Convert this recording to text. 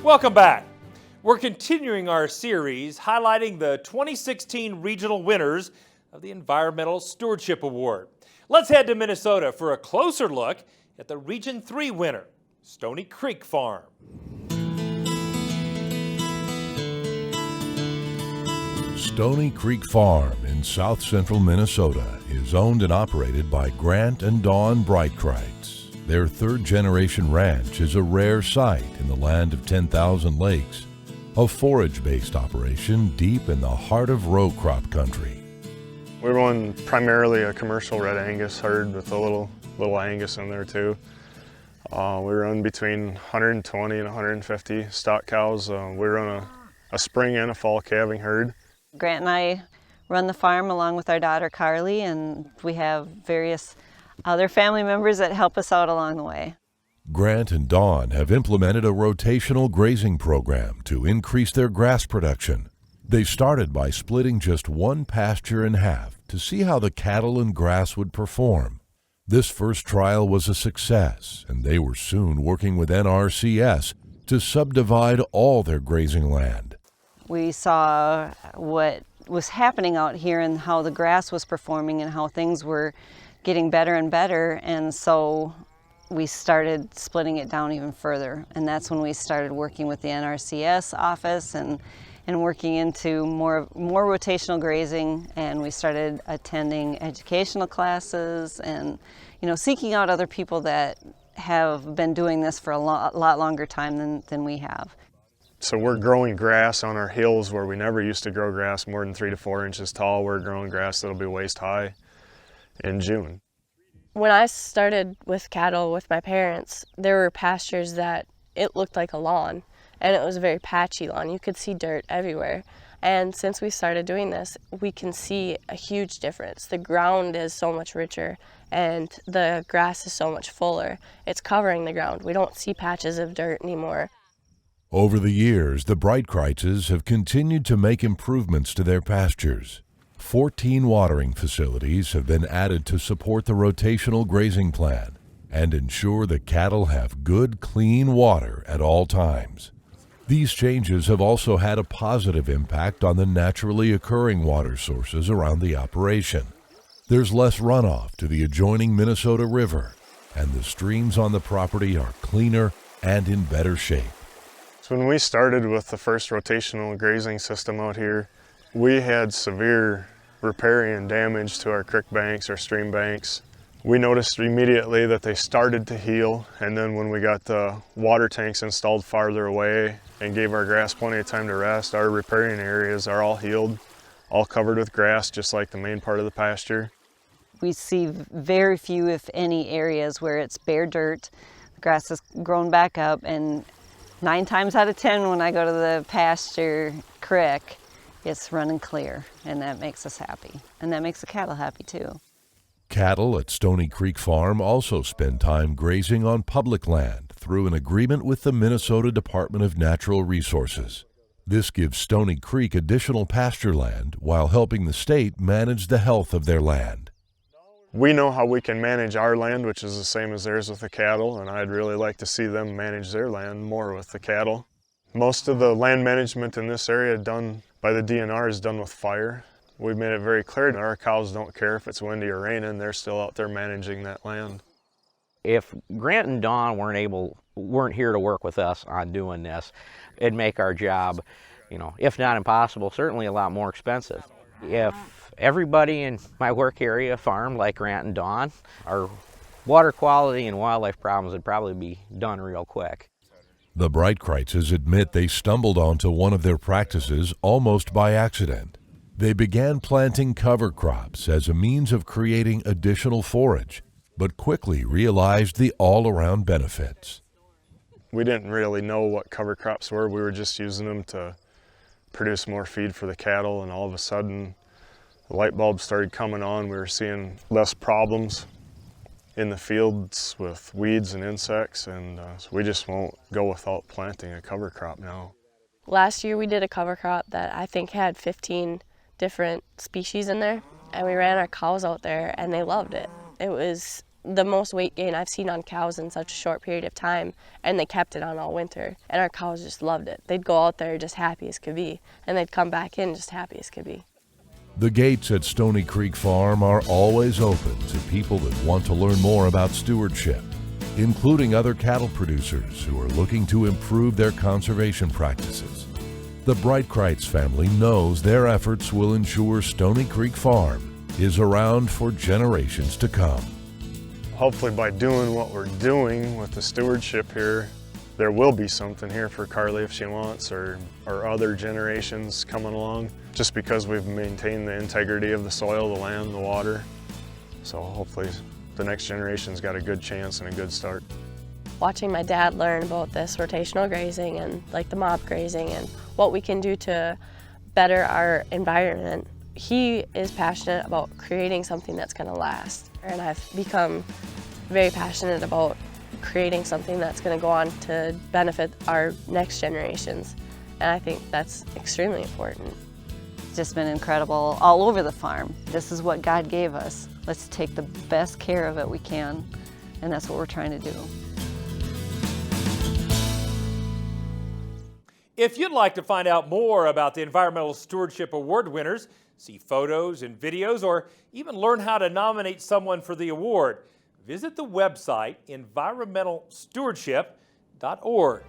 Welcome back. We're continuing our series highlighting the 2016 regional winners of the Environmental Stewardship Award. Let's head to Minnesota for a closer look at the Region 3 winner, Stony Creek Farm. Stony Creek Farm in south central Minnesota is owned and operated by Grant and Dawn Breitkreitz. Their third-generation ranch is a rare sight in the land of 10,000 lakes, a forage-based operation deep in the heart of row crop country. We run primarily a commercial red Angus herd with a little Angus in there too. We run between 120 and 150 stock cows. We run a spring and a fall calving herd. Grant and I run the farm along with our daughter Carly, and we have various other family members that help us out along the way. Grant and Dawn have implemented a rotational grazing program to increase their grass production. They started by splitting just one pasture in half to see how the cattle and grass would perform. This first trial was a success, and they were soon working with NRCS to subdivide all their grazing land. We saw what was happening out here and how the grass was performing and how things were getting better and better, and so we started splitting it down even further. And that's when we started working with the NRCS office and working into more rotational grazing, and we started attending educational classes and seeking out other people that have been doing this for a lot longer time than we have. So we're growing grass on our hills where we never used to grow grass more than 3 to 4 inches tall. We're growing grass that'll be waist high in June. When I started with cattle with my parents, there were pastures that it looked like a lawn, and it was a very patchy lawn. You could see dirt everywhere. And since we started doing this, we can see a huge difference. The ground is so much richer, and the grass is so much fuller. It's covering the ground. We don't see patches of dirt anymore. Over the years, the Breitkreitzes have continued to make improvements to their pastures. 14 watering facilities have been added to support the rotational grazing plan and ensure the cattle have good, clean water at all times. These changes have also had a positive impact on the naturally occurring water sources around the operation. There's less runoff to the adjoining Minnesota River, and the streams on the property are cleaner and in better shape. So when we started with the first rotational grazing system out here, we had severe riparian damage to our creek banks, our stream banks. We noticed immediately that they started to heal, and then when we got the water tanks installed farther away and gave our grass plenty of time to rest, our riparian areas are all healed, all covered with grass, just like the main part of the pasture. We see very few, if any, areas where it's bare dirt. The grass has grown back up, and 9 times out of 10 when I go to the pasture creek, it's running clear, and that makes us happy. And that makes the cattle happy too. Cattle at Stony Creek Farm also spend time grazing on public land through an agreement with the Minnesota Department of Natural Resources. This gives Stony Creek additional pasture land while helping the state manage the health of their land. We know how we can manage our land, which is the same as theirs with the cattle, and I'd really like to see them manage their land more with the cattle. Most of the land management in this area done by the DNR is done with fire. We've made it very clear that our cows don't care if it's windy or raining, they're still out there managing that land. If Grant and Dawn weren't here to work with us on doing this, it'd make our job, if not impossible, certainly a lot more expensive. If everybody in my work area farmed like Grant and Dawn, our water quality and wildlife problems would probably be done real quick. The Breitkreitzes admit they stumbled onto one of their practices almost by accident. They began planting cover crops as a means of creating additional forage, but quickly realized the all-around benefits. We didn't really know what cover crops were. We were just using them to produce more feed for the cattle, and all of a sudden the light bulbs started coming on. We were seeing less problems in the fields with weeds and insects, and so we just won't go without planting a cover crop now. Last year we did a cover crop that I think had 15 different species in there, and we ran our cows out there and they loved it. It was the most weight gain I've seen on cows in such a short period of time, and they kept it on all winter, and our cows just loved it. They'd go out there just happy as could be, and they'd come back in just happy as could be. The gates at Stony Creek Farm are always open to people that want to learn more about stewardship, including other cattle producers who are looking to improve their conservation practices. The Breitkreitz family knows their efforts will ensure Stony Creek Farm is around for generations to come. Hopefully by doing what we're doing with the stewardship here, there will be something here for Carly if she wants, or other generations coming along, just because we've maintained the integrity of the soil, the land, the water. So hopefully the next generation's got a good chance and a good start. Watching my dad learn about this rotational grazing and like the mob grazing and what we can do to better our environment, he is passionate about creating something that's going to last. And I've become very passionate about creating something that's going to go on to benefit our next generations. And I think that's extremely important. It's just been incredible all over the farm. This is what God gave us. Let's take the best care of it we can, and that's what we're trying to do. If you'd like to find out more about the Environmental Stewardship Award winners, see photos and videos, or even learn how to nominate someone for the award, visit the website environmentalstewardship.org.